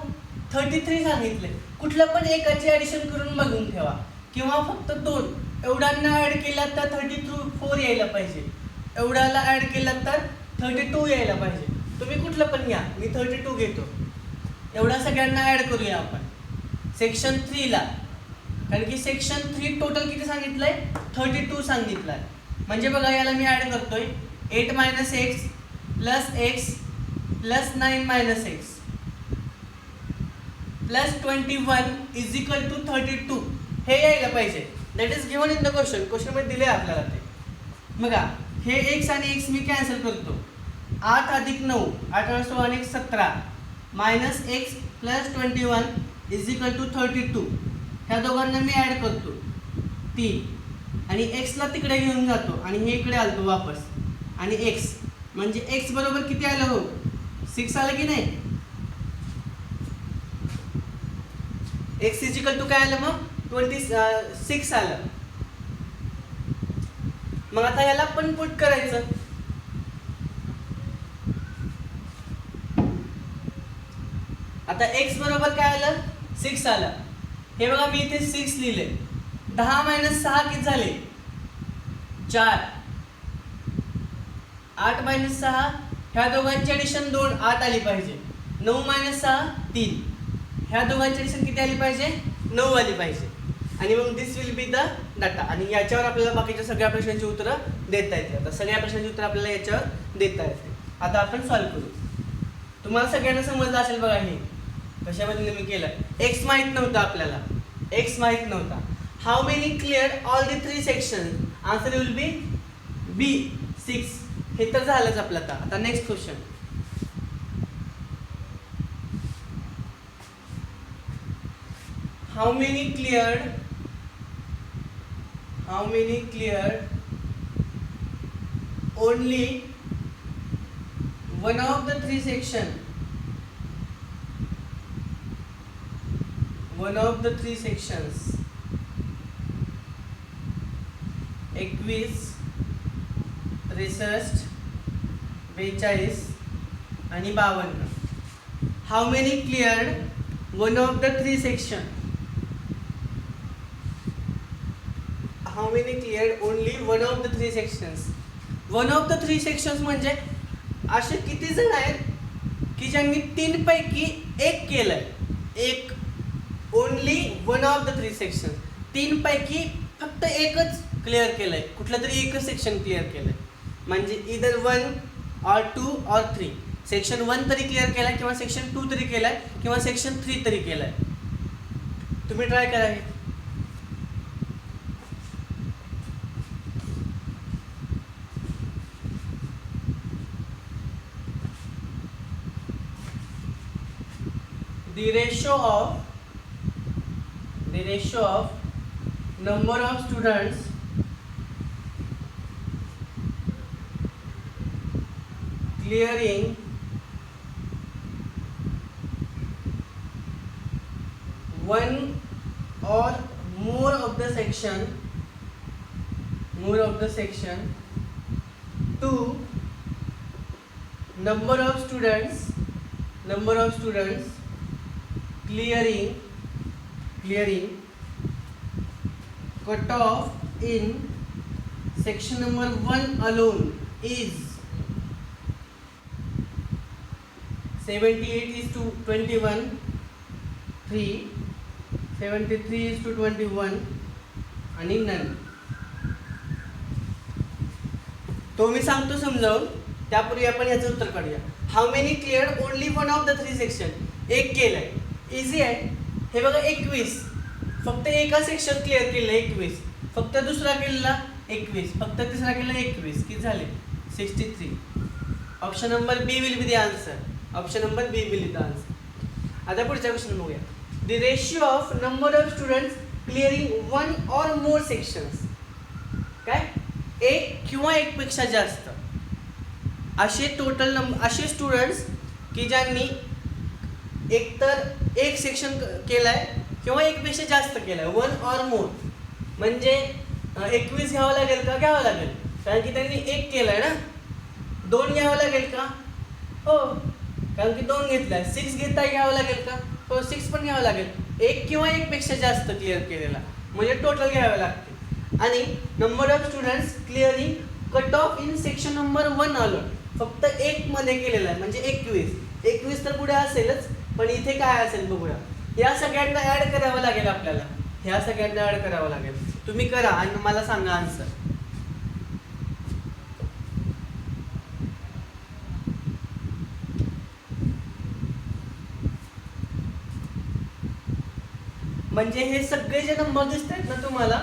33 सांगितलंय. कुठलं पण एकाची ॲडिशन करून बघून ठेवा, किंवा फक्त 2 एवढ्यांना ॲड केला तर 34 यायला पाहिजे, एवढ्याला ॲड केला तर 32 यायला पाहिजे. तुम्ही कुठलं पण घ्या, मी 32 घेतो. एवढ्या सगळ्यांना ॲड करूया आपण. सेक्शन 3 ला, कारण की सेक्शन 3 टोटल किती सांगितलंय 32 सांगितलंय. म्हणजे बघा याला मी ऍड करतोय 8 - x plus x plus 9 - x plus 21 is equal to 32. हे यायला पाहिजे. That is given in the question. Question मध्ये दिले आपल्याला ते. बघा हे x आणि x मी कॅन्सल करतो. 8 + 9 18 16 आणि 17 minus x plus 21 is equal to 32. ह्या दोघांना मी ॲड करतो 3 आणि x ला तिकडे घेऊन जातो आणि हे इकडे आलतो वापस आणि x म्हणजे x बरोबर किती आलं हो 6 आलं की नाही. x इज इक्वल टू काय आलं मग 26 आलं. मग आता ह्याला पण पुट करायचं. आता x बरोबर काय आलं 6 आलं. हे बघा मी इथे 6 लिहिले. 10 - 6 किती झाले 4. 8 - 6 ह्या दोघांची ॲडिशन 2 8 आली पाहिजे. 9 - 6 3. ह्या दोघांची ॲडिशन किती आली पाहिजे 9 आली पाहिजे. आणि मग दिस विल बी द डाटा. आणि याच्यावर आपल्याला बाकीच्या सगळ्या प्रश्नांची उत्तरं देता येते. आता सगळ्या प्रश्नांची उत्तरं आपल्याला याच्यावर देता येते. आता आपण सॉल्व्ह करू. तुम्हाला सगळ्यांना समजलं असेल बघा हे कशामध्ये मी केलं. x माहित नव्हता आपल्याला. x माहित नव्हता. How many clear all the 3 section. Answer will be B 6. हे तर झालंच आपलं. आता next question. How many cleared only one of the 3 section. One of the 3 sections. 21, 63, 42 आणि 52. How many cleared one of the 3 section? How many cleared only one of the 3 sections? One of the 3 sections म्हणजे असे किती जण आहेत की ज्यांनी 3 पैकी 1 केलंय. एक only one of the 3 section. 3 पैकी फक्त एकच क्लिअर केलंय. कुठलं तरी एकच सेक्शन क्लिअर केलंय. म्हणजे इधर 1 or 2 or 3. सेक्शन 1 तरी क्लिअर केलाय किंवा सेक्शन 2 तरी केलाय किंवा सेक्शन 3 तरी केलाय. तुम्ही ट्राय करा हे. The ratio of number of students clearing one or more of the section to number of students clearing cutoff in section number 1 alone is 78:21 3, 73:21 आणि none. तो मी सांगतो समजावून. त्यापूर्वी आपण याचं उत्तर काढूया. How many clear only one of the 3 section. एक केलंय इझी आहे. हे बघा 21 फक्त एका सेक्शन क्लिअर केलं 21. फक्त दुसरा केलेला 21. फक्त तिसरा केला 21. किती झाले 63. Option number B will be the answer. Option number B will be the answer. आता पुढचा क्वेश्चन बघूया. The ratio of number of students clearing one or more sections. काय एक किंवा एकपेक्षा जास्त असे टोटल असे स्टुडंट्स की ज्यांनी एकतर एक सेक्शन केलाय किंवा एकपेक्षा जास्त केलाय. वन ऑर मोर म्हणजे 21 घ्यावं लागेल का घ्यावं लागेल कारण की त्यांनी एक केलाय ना. 2 घ्यावं लागेल का हो कारण की 2 घेतलाय. 6 घेता घ्यावं लागेल का हो 6 पण घ्यावं लागेल. एक किंवा एकपेक्षा जास्त क्लिअर केलेला म्हणजे टोटल घ्यावे लागते. आणि number of students clearing cut off in section number 1 आलं फक्त 1 मध्ये केलेला आहे म्हणजे 21. 21 तर पुढे असेलच पण इथे काय असेल बघूया. या सगळ्यांना ऍड करावं लागेल आपल्याला, ह्या सगळ्यांना ऍड करावं लागेल. तुम्ही करा आणि मला सांगा आन्सर. म्हणजे हे सगळे जे नंबर दिसत आहेत ना तुम्हाला,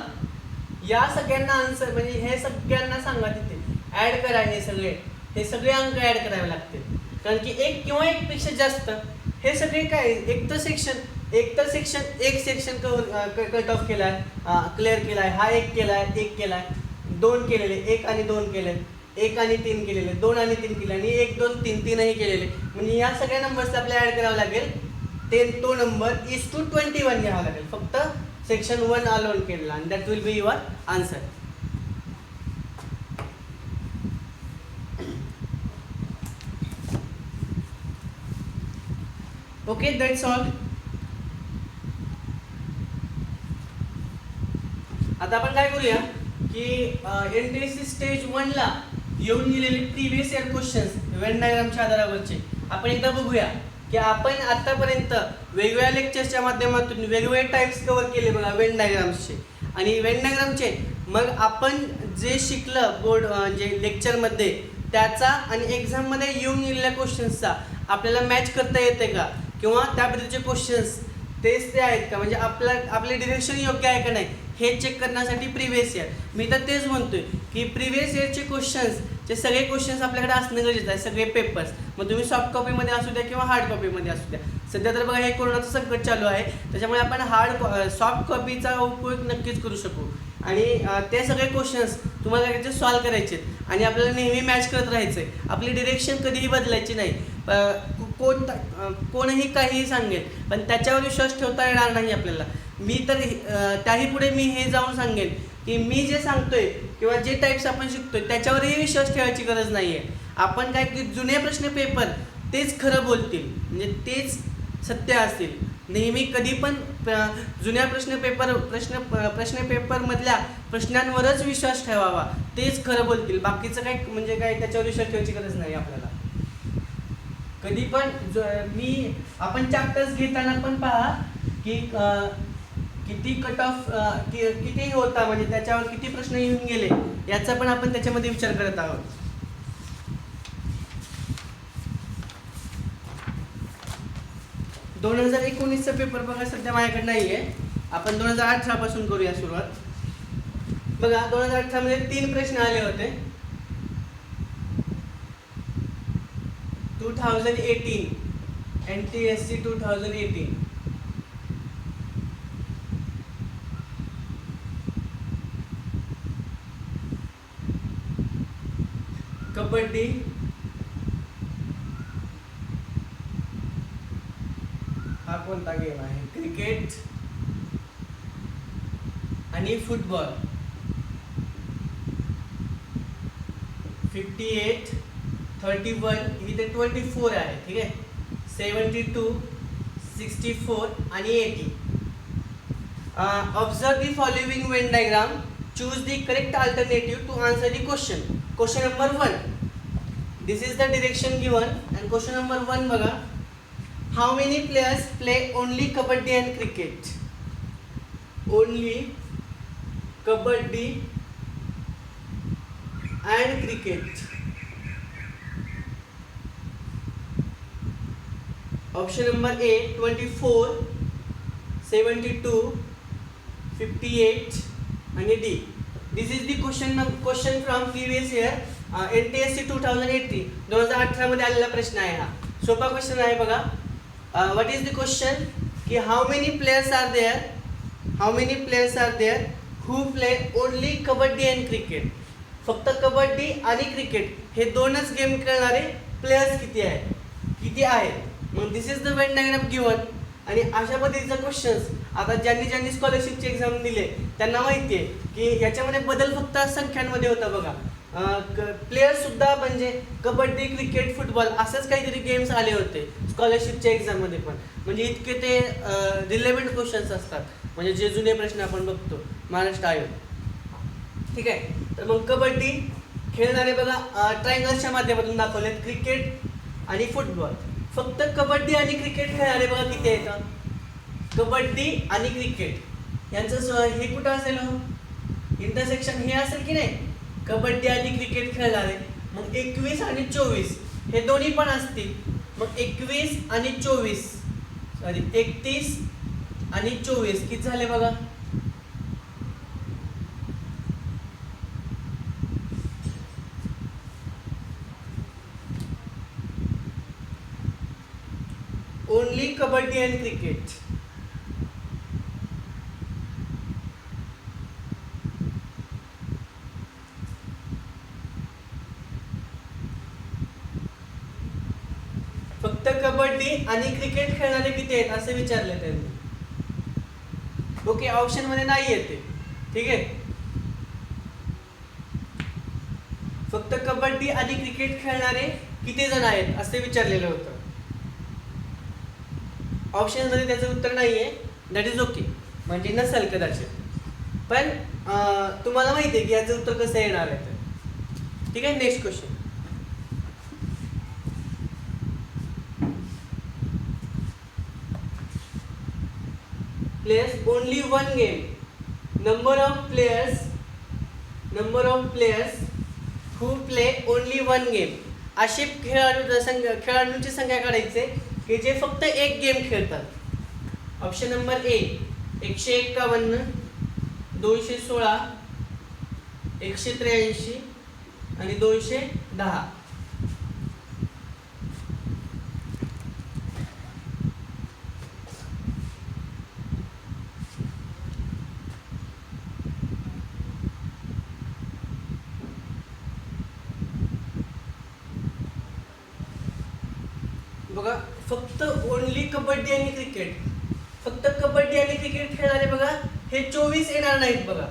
या सगळ्यांना आन्सर म्हणजे हे सगळ्यांना सांगा तिथे ऍड करा. हे सगळे अंक ऍड करावे लागतील, कारण की एक किंवा एक पेक्षा जास्त हे सगळे काय एक तर सेक्शन एक सेक्शन कट ऑफ केलाय, क्लिअर केलाय, हा एक केलाय, दोन केलेले, एक आणि दोन केले, एक आणि तीन केलेले, दोन आणि तीन केले, आणि एक दोन तीन तीनही केलेले. म्हणजे या सगळ्या नंबर्स आपल्याला ऍड करावं लागेल. तो नंबर is to 21 घ्यावा लागेल, फक्त सेक्शन 1 अलोन केलेला, आणि that will be your answer. Okay, that's all. आता आपण काय करूया की NTSC स्टेज 1 ला येऊन गेलेले प्रिव्हियस इयर क्वेश्चन्स व्हेन डायग्रामच्या आधारावरचे आपण एकदा बघूया की आपण आतापर्यंत वेगवेगळ्या लेक्चर्सच्या माध्यमातून वेगवेगळे टाइप्स कव्हर केले बघा व्हेन डायग्राम्सचे. आणि व्हेन डायग्रामचे मग आपण जे शिकलं बोर्ड म्हणजे लेक्चरमध्ये त्याचा आणि एक्झाममध्ये येऊन गेलेल्या क्वेश्चन्सचा आपल्याला मॅच करता येते का, किंवा त्याबद्दलचे क्वेश्चन्स तेच ते आहेत का, म्हणजे आपले डिरेक्शन योग्य आहे का नाही हे चेक करण्यासाठी प्रिव्हियस इयर. मी तर तेच म्हणतोय की प्रिव्हियस इयरचे क्वेश्चन्सचे सगळे क्वेश्चन्स आपल्याकडे असणं गरजेचं आहे, सगळे पेपर्स. मग तुम्ही सॉफ्ट कॉपीमध्ये असू द्या किंवा हार्ड कॉपीमध्ये असू द्या. सध्या तर बघा हे कोरोनाचं संकट चालू आहे, त्याच्यामुळे आपण सॉफ्ट कॉपीचा उपयोग नक्कीच करू शकू. आणि ते सगळे क्वेश्चन्स तुम्हाला त्याचे सॉल्व करायचे आणि आपल्याला नेहमी मॅच करत राहायचं आहे. आपली डिरेक्शन कधीही बदलायची नाही. कोणही काहीही सांगेल पण त्याच्यावर विश्वास ठेवता येणार नाही आपल्याला. मी तर त्याही पुढे मी हे जाऊन सांगेन की मी जे सांगतोय किंवा जे टाईप्स आपण शिकतोय त्याच्यावरही विश्वास ठेवायची गरज नाही आहे. आपण काय की जुने प्रश्न पेपर तेच खरं बोलतील, म्हणजे तेच सत्य असतील. नेहमी कधी पण जुन्या प्रश्न पेपरमधल्या प्रश्नांवरच विश्वास ठेवावा, तेच खरं बोलतील. बाकीचं काय म्हणजे काय त्याच्यावर विश्वास ठेवायची गरज नाही आपल्याला. कधी पण आपण चॅप्टर्स घेताना पण पहा की किती कट ऑफ किती होता, म्हणजे त्याच्यावर किती प्रश्न येऊन गेले याचा पण आपण त्याच्यामध्ये विचार करत आहोत. दोन 2019चा पेपर बघा सध्या माझ्याकडे नाहीये. आपण 2018 पासून करूया सुरुवात. बघा 2018 मध्ये 3 प्रश्न आले होते. 2018 NTSC 2018 कबड्डी, हा कोणता गेम आहे, क्रिकेट आणि फुटबॉल. 58, 31 इथे 24 आहे, ठीक आहे. 72, 64 आणि 80. Observe the following Venn diagram, choose the correct alternative to answer the question. Question number 1, this is the direction given. And question number 1 बघा, how many players play only kabaddi and cricket? Only kabaddi and cricket. Option number A 24, 72, 58 and D. This is the question from previous year NTSC 2018. 2018 मध्ये आलेला प्रश्न आहे हा. सोपा क्वेश्चन आहे बघा. What is the question? कि how many players are there who play only kabaddi and cricket? फक्त कबड्डी आणि क्रिकेट हे दोनच गेम खेळणारे प्लेयर्स किती आहेत. मग this is the Venn diagram given. आणि अशा पद्धतीचा क्वेश्चन्स आता ज्यांनी स्कॉलरशिपची एक्झाम दिले त्यांना माहिती आहे की याच्यामध्ये बदल फक्त संख्यांमध्ये होता बघा. प्लेयर्स सुद्धा म्हणजे कबड्डी, क्रिकेट, फुटबॉल असंच काहीतरी गेम्स आले होते स्कॉलरशिपच्या एक्झाममध्ये पण. म्हणजे इतके ते रिलेव्हंट क्वेश्चन्स असतात, म्हणजे जे जुने प्रश्न आपण बघतो महाराष्ट्र आयोग, ठीक आहे. तर मग कबड्डी खेळणारे बघा ट्रायंगल्सच्या माध्यमातून दाखवलेत, क्रिकेट आणि फुटबॉल. फक्त कबड्डी आणि क्रिकेट खेळणारे बघा किती आहेत, कबड्डी आणि क्रिकेट यांचं हे कुठं असेल हो? इंटरसेक्शन हे असेल की नाही, कबड्डी आणि क्रिकेट खेळणारे. मग 21 आणि 24 हे दोन्ही पण असतील. मग 21 आणि 24 सॉरी 31 आणि 24 किती झाले बघा. Only kabaddi and cricket. फक्त कबड्डी आणि क्रिकेट खेळणारे किती आहेत असे विचारले त्यांनी. ओके, ऑप्शन मध्ये नाही येते. ठीक आहे, फक्त कबड्डी आणि क्रिकेट खेळणारे किती जण आहेत असे विचारलेलं होतं. ऑप्शन मध्ये त्याचं उत्तर नाहीये. दॅट इज ओके, म्हणजे नसेल कदाचित. पण तुम्हाला माहिती आहे की याचं उत्तर कसं येणार आहे तर. ठीक आहे, next question. Players only one game. Number of players who play only one game. अशी खेळाडूंची संख्या काढायची की जे फक्त एक गेम खेळतात. ऑप्शन नंबर ए 151, 216, 183 आणि 210. बघा, फक्त ओनली कबड्डी आणि क्रिकेट, फक्त कबड्डी आणि क्रिकेट खेळणारे बघा हे 24 येणार नाहीत. बघा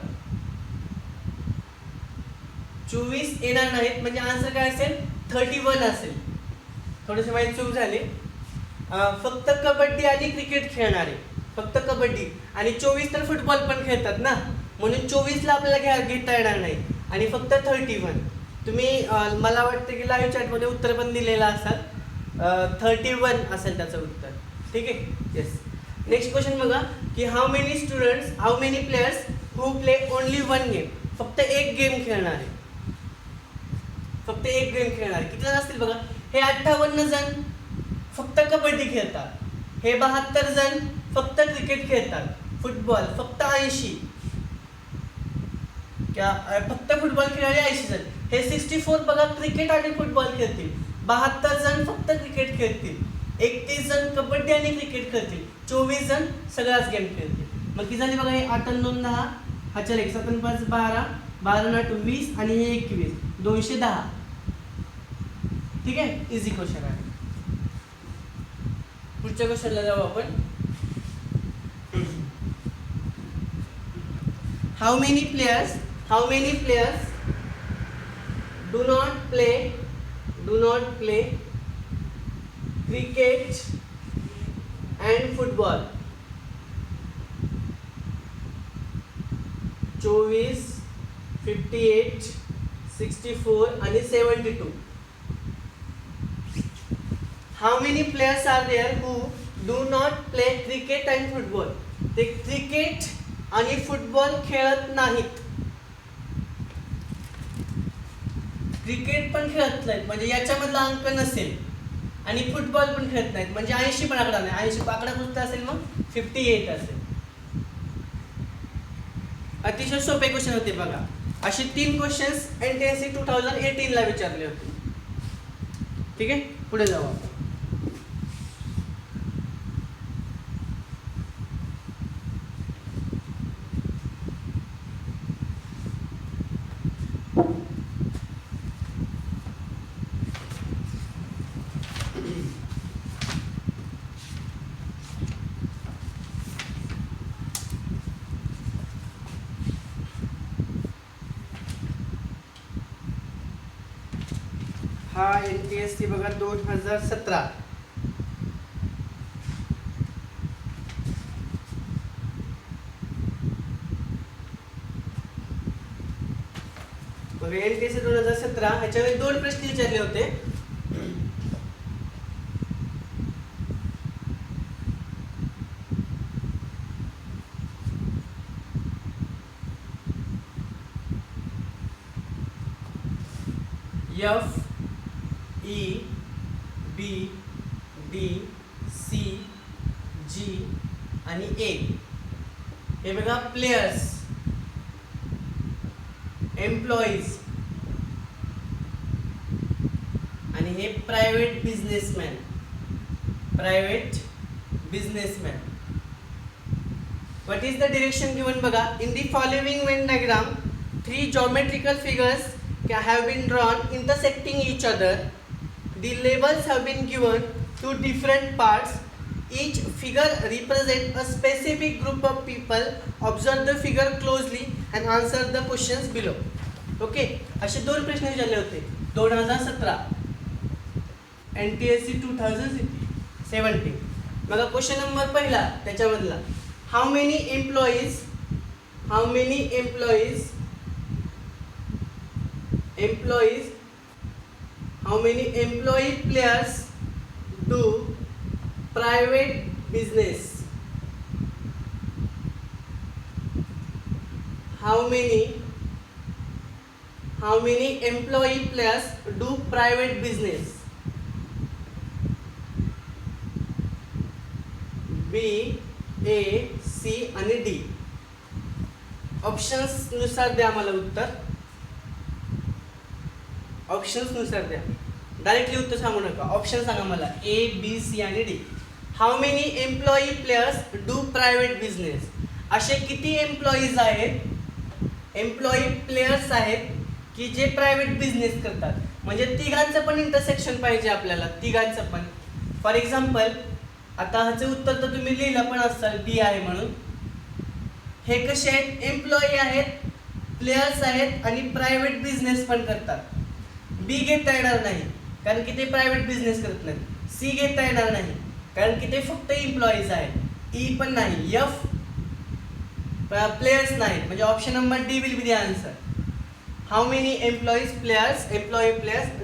24 येणार नाहीत, म्हणजे आन्सर काय असेल 31 असेल. थोडेसे माझी चूक झाली. फक्त कबड्डी आणि क्रिकेट खेळणारे, फक्त कबड्डी आणि 24 तर फुटबॉल पण खेळतात ना, म्हणून 24 ला आपल्याला घेता येणार नाही. आणि फक्त 31 तुम्ही मला वाटतं की लाईव्ह चॅटमध्ये उत्तर पण दिलेलं असाल. 31 असेल त्याचं उत्तर. ठीक आहे, येस. नेक्स्ट क्वेश्चन बघा की how many players who play only one game. फक्त एक गेम खेळणारे, फक्त एक गेम खेळणारे किती जण असतील बघा. हे 58 जण फक्त कबड्डी खेळतात, हे 72 जण फक्त क्रिकेट खेळतात, फुटबॉल फक्त 80, फक्त फुटबॉल खेळणारे 80 जण, हे 64 बघा क्रिकेट आणि फुटबॉल खेळतील, 72 जण फक्त क्रिकेट खेळतील, 31 जण कबड्डी आणि क्रिकेट खेळतील, 24 जण सगळ्याच गेम खेळतील. मग किती झाली बघा, हे 8 2 10, हा चल 1 7 5 12, 12 8 20 आणि हे 21, 210. ठीक आहे, इझी क्वेश्चन आहे. पुढच्या क्वेश्चनला जाऊ आपण. How many players do not play cricket and football. 24, 58, 64 आणि 72. How many players are there who do not play cricket and football? ते क्रिकेट आणि फुटबॉल खेळत नाहीत, क्रिकेट पण खेळत नाहीत म्हणजे याच्यामधला अंक नसेल, आणि फुटबॉल पण खेळत नाहीत म्हणजे 80 पण आकडा नाही, 80 आकडा कुठचा असेल मग 58 असेल. अतिशय सोपे क्वेश्चन होते बघा. असे 3 क्वेश्चन्स NTSC 2018 ला विचारले होते. ठीक आहे, पुढे जाऊ आपण. हा NTSC बघा 2017. बघा NTSC 2017 ह्याच्यावेळी 2 प्रश्न विचारले होते. F E B D C G आणि ए. हे बघा प्लेयर्स, एम्प्लॉईज आणि हे private businessman. What is the direction given बघा? In the following Venn diagram, 3 geometrical figures have been drawn intersecting each other. The labels have been given to different parts. Each figure represents a specific group of people. Observe the figure closely and answer the questions below. Okay, असे 2 प्रश्न विचारले होते 2017 NTSC 2017. बघा क्वेश्चन नंबर पहिला त्याच्यामधला, how many employee players do private business? How many employee players do private business? B, A, C आणि D. ऑप्शन्स नुसार द्या मला उत्तर. ऑप्शन्स नुसार द्या, डायरेक्टली उत्तर सांगू नका. ऑप्शन सांगा मला A, B, C आणि D. How many employee players do private business? असे किती एम्प्लॉईज आहेत, एम्प्लॉई प्लेयर्स आहेत की जे प्रायव्हेट बिझनेस करतात. म्हणजे तिघांचं पण इंटरसेक्शन पाहिजे आपल्याला, तिघांचं पण. फॉर एक्झाम्पल आता ह्याचं उत्तर तर तुम्ही लिहिलं पण असाल बी आहे म्हणून. हे कसे आहेत? एम्प्लॉई आहेत, प्लेयर्स आहेत आणि प्रायव्हेट बिझनेस पण करतात. बी घेता येणार नाही कारण की ते प्रायव्हेट बिझनेस करत नाहीत. सी घेता येणार नाही कारण की ते फक्त एम्प्लॉईज आहेत. ई पण नाही. एफ प्लेयर्स नाहीत. म्हणजे option number D will be the answer. How many employee players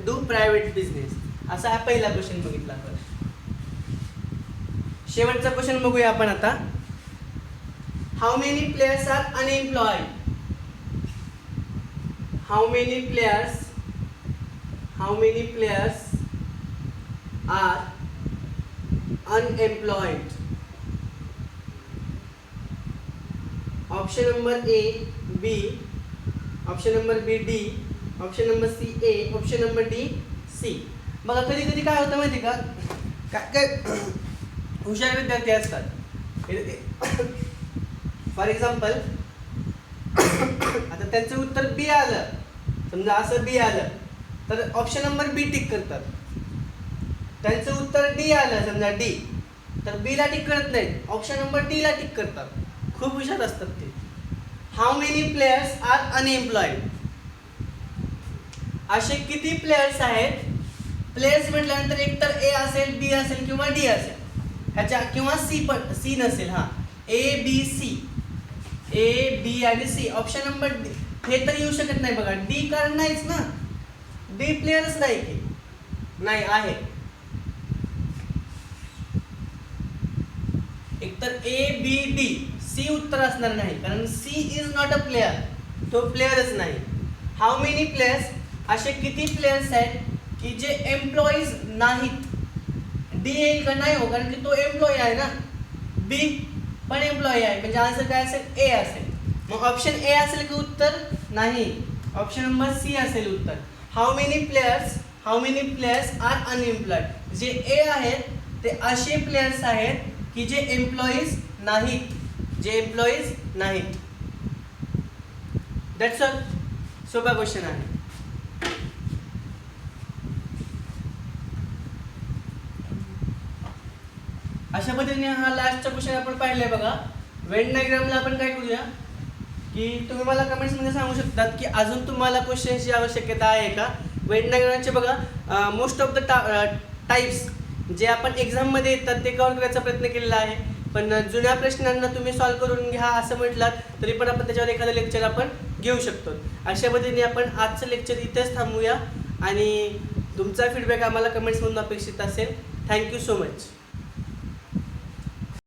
do private business, असा हा पहिला क्वेश्चन बघितला आपण. शेवटचा क्वेश्चन बघूया आपण आता. How many players are unemployed? How many players are unemployed? Option number A B, option number B D, option number C A, option number D C. बघा कधी कधी काय होतं माहिती का, काय हुशार विद्यार्थी असतात. फॉर एक्झाम्पल आता त्यांचं उत्तर बी आलं, समजा असं बी आलं तर ऑप्शन नंबर बी टिक करतात. त्यांचं उत्तर डी आलं समजा डी, तर बी ला टिक करत नाहीत, ऑप्शन नंबर डी ला टिक करतात. खूप हुशार असतात ते. How many players are unemployed? असे किती प्लेयर्स आहेत? प्लेयर्स म्हटल्यानंतर एकतर ए असेल, बी असेल किंवा डी असेल ह्याच्या, किंवा सी पण, सी नसेल. हा A B C, A B आणि सी. ऑप्शन नंबर डी हे तर येऊ शकत नाही बघा, डी कारण नाहीच ना, डी प्लेयर्स नाही की नाही आहे. एकतर ए बी डी, सी उत्तर असणार नाही कारण C is not a player, तो प्लेयरच नाही. How many players? असे किती प्लेयर्स आहेत की जे एम्प्लॉईज नाहीत? डी येईल का? नाही हो, कारण की तो एम्प्लॉई आहे ना. बी पण एम्प्लॉई आहे म्हणजे आन्सर काय असेल? ए असेल. मग ऑप्शन ए असेल की उत्तर? नाही, ऑप्शन नंबर सी असेल उत्तर. How many players are unemployed? जे ए आहेत ते असे प्लेयर्स आहेत की जे एम्प्लॉईज नाहीत, दॅट्स ऑल. सोपा क्वेश्चन आहे. अशा पद्धतीने हा लास्टचा क्वेश्चन आपण पाहिलाय बघा. वेन डायग्रामला आपण काय करूया की तुम्ही मला कमेंट्समध्ये सांगू शकतात की अजून तुम्हाला क्वेश्चनची आवश्यकता आहे का. वेन डायग्रामचे बघा मोस्ट ऑफ द टाईप्स जे आपण एक्झाममध्ये येतात ते कव्हर करायचा प्रयत्न केलेला आहे. पण जुन्या प्रश्नांना तुम्ही सॉल्व्ह करून घ्या असं म्हटलात तरी पण आपण त्याच्यावर एखादं लेक्चर आपण घेऊ शकतो. अशा पद्धतीने आपण आजचं लेक्चर इथेच थांबूया आणि तुमचा फीडबॅक आम्हाला कमेंट्समधून अपेक्षित असेल. Thank you so much.